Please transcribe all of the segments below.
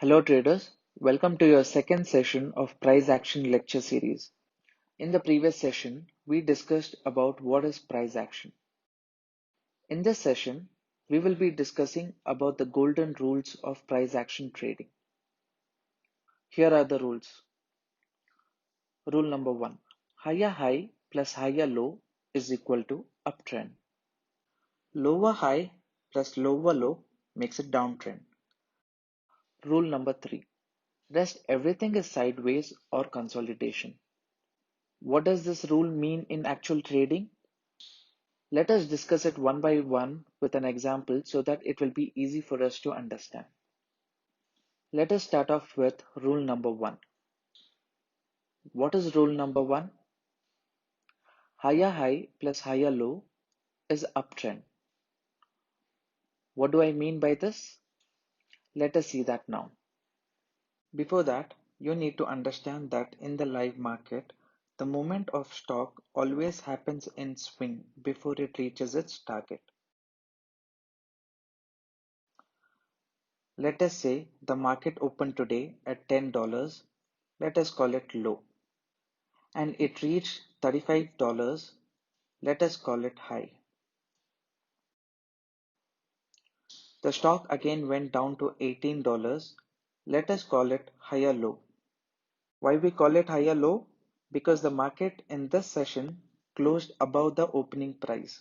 Hello traders, welcome to your second session of price action lecture series. In the previous session, we discussed about what is price action. In this session, we will be discussing about the golden rules of price action trading. Here are the rules. Rule number 1. Higher high plus higher low is equal to uptrend. Lower high plus lower low makes it downtrend. Rule number 3. Rest everything is sideways or consolidation. What does this rule mean in actual trading? Let us discuss it one by one with an example so that it will be easy for us to understand. Let us start off with rule number 1. What is rule number 1? Higher high plus higher low is uptrend. What do I mean by this? Let us see that now. Before that, you need to understand that in the live market, the movement of stock always happens in swing before it reaches its target. Let us say the market opened today at $10, let us call it low, and it reached $35, let us call it high. The stock again went down to $18, let us call it higher low. Why we call it higher low? Because the market in this session closed above the opening price.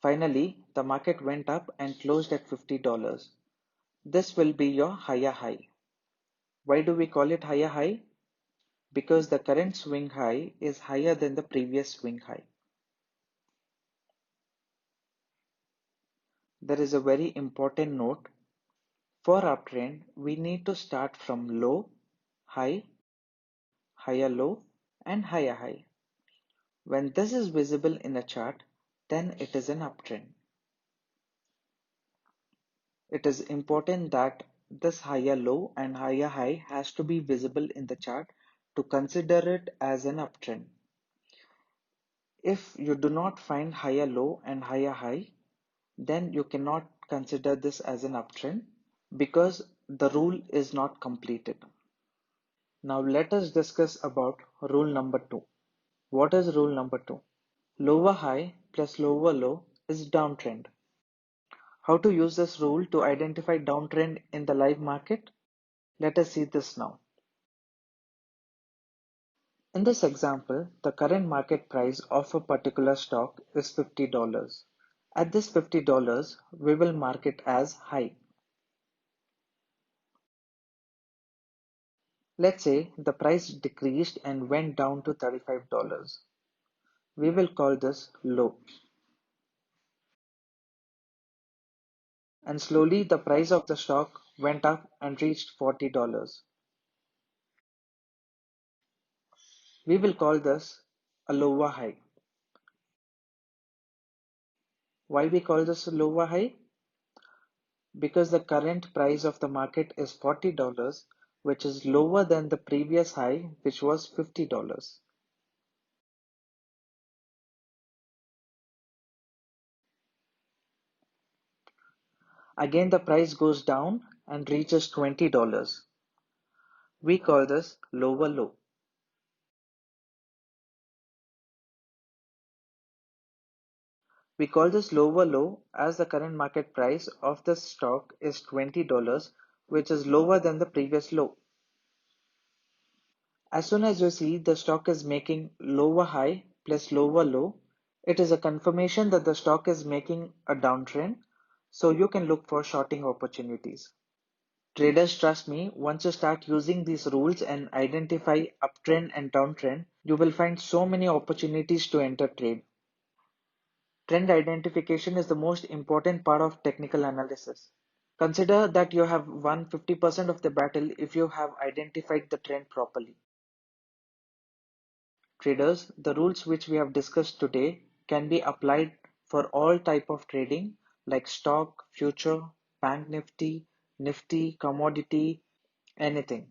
Finally, the market went up and closed at $50. This will be your higher high. Why do we call it higher high? Because the current swing high is higher than the previous swing high. There is a very important note. For uptrend, we need to start from low, high, higher low, and higher high. When this is visible in a chart, then it is an uptrend. It is important that this higher low and higher high has to be visible in the chart to consider it as an uptrend. If you do not find higher low and higher high, then you cannot consider this as an uptrend because the rule is not completed. Now let us discuss about rule number 2. What is rule number 2? Lower high plus lower low is downtrend. How to use this rule to identify downtrend in the live market? Let us see this now. In this example, the current market price of a particular stock is $50. At this $50, we will mark it as high. Let's say the price decreased and went down to $35. We will call this low. And slowly the price of the stock went up and reached $40. We will call this a lower high. Why we call this a lower high? Because the current price of the market is $40, which is lower than the previous high, which was $50. Again, the price goes down and reaches $20. We call this lower low. We call this lower low as the current market price of the stock is $20, which is lower than the previous low. As soon as you see the stock is making lower high plus lower low, it is a confirmation that the stock is making a downtrend, so you can look for shorting opportunities. Traders, trust me, once you start using these rules and identify uptrend and downtrend, you will find so many opportunities to enter trade. Trend identification is the most important part of technical analysis. Consider that you have won 50% of the battle if you have identified the trend properly. Traders, the rules which we have discussed today can be applied for all type of trading like stock, future, bank nifty, nifty, commodity, anything.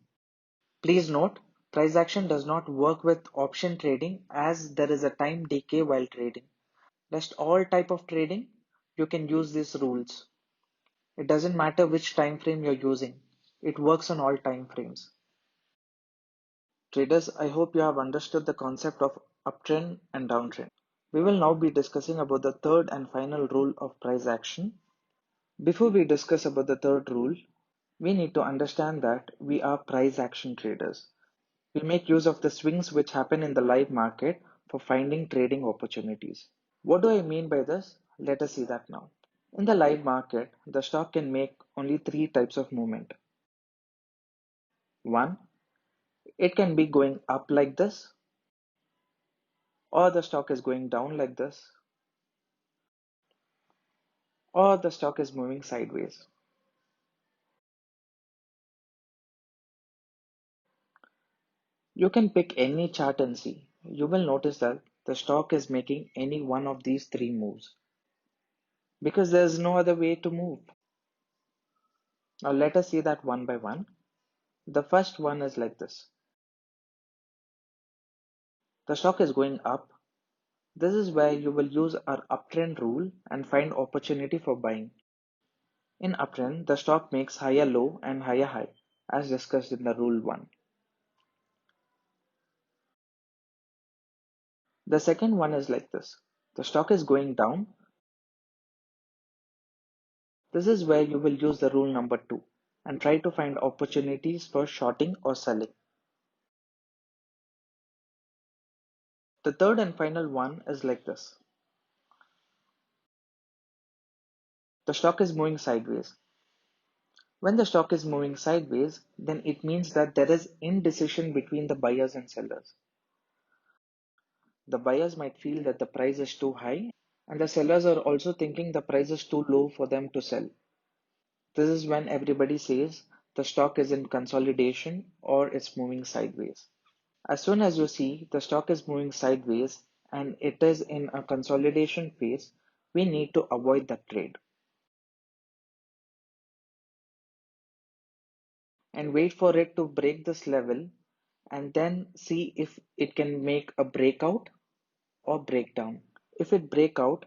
Please note, price action does not work with option trading as there is a time decay while trading. Rest all type of trading, you can use these rules. It doesn't matter which time frame you're using. It works on all time frames. Traders, I hope you have understood the concept of uptrend and downtrend. We will now be discussing about the third and final rule of price action. Before we discuss about the third rule, we need to understand that we are price action traders. We make use of the swings which happen in the live market for finding trading opportunities. What do I mean by this? Let us see that now. In the live market, the stock can make only three types of movement. One, it can be going up like this, or the stock is going down like this, or the stock is moving sideways. You can pick any chart and see. You will notice that the stock is making any one of these three moves because there's no other way to move. Now let us see that one by one. The first one is like this. The stock is going up. This is where you will use our uptrend rule and find opportunity for buying. In uptrend, the stock makes higher low and higher high, as discussed in the rule 1. The second one is like this. The stock is going down. This is where you will use the rule number 2 and try to find opportunities for shorting or selling. The third and final one is like this. The stock is moving sideways. When the stock is moving sideways, then it means that there is indecision between the buyers and sellers. The buyers might feel that the price is too high, and the sellers are also thinking the price is too low for them to sell. This is when everybody says the stock is in consolidation or it's moving sideways. As soon as you see the stock is moving sideways and it is in a consolidation phase, we need to avoid that trade and wait for it to break this level and then see if it can make a breakout or breakdown. If it break out,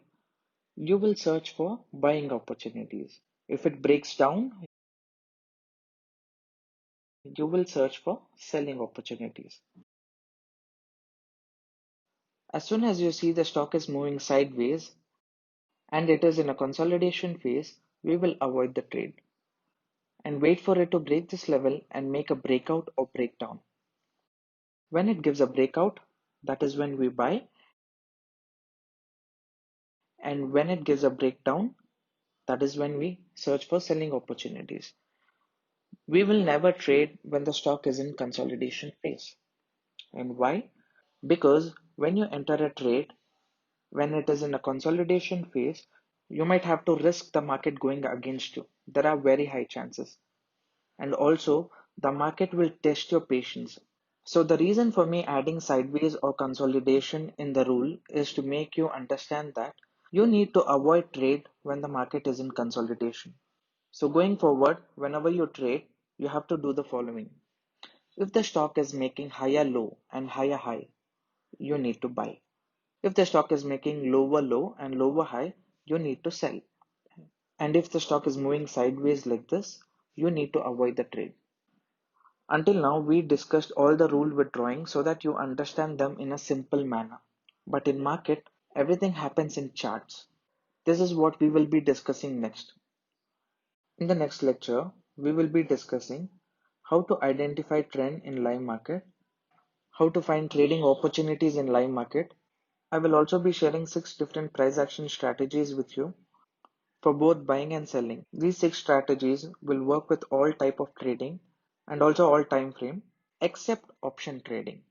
you will search for buying opportunities. If it breaks down, you will search for selling opportunities. As soon as you see the stock is moving sideways and it is in a consolidation phase, we will avoid the trade and wait for it to break this level and make a breakout or breakdown. When it gives a breakout, that is when we buy, and when it gives a breakdown, that is when we search for selling opportunities. We will never trade when the stock is in consolidation phase. And why? Because when you enter a trade, when it is in a consolidation phase, you might have to risk the market going against you. There are very high chances. And also, the market will test your patience. So, the reason for me adding sideways or consolidation in the rule is to make you understand that you need to avoid trade when the market is in consolidation. So, going forward, whenever you trade, you have to do the following. If the stock is making higher low and higher high, you need to buy. If the stock is making lower low and lower high, you need to sell. And if the stock is moving sideways like this, you need to avoid the trade. Until now, we discussed all the rule withdrawing so that you understand them in a simple manner. But in market, everything happens in charts. This is what we will be discussing next. In the next lecture, we will be discussing how to identify trend in live market, how to find trading opportunities in live market. I will also be sharing 6 different price action strategies with you for both buying and selling. These 6 strategies will work with all type of trading and also all time frame except option trading.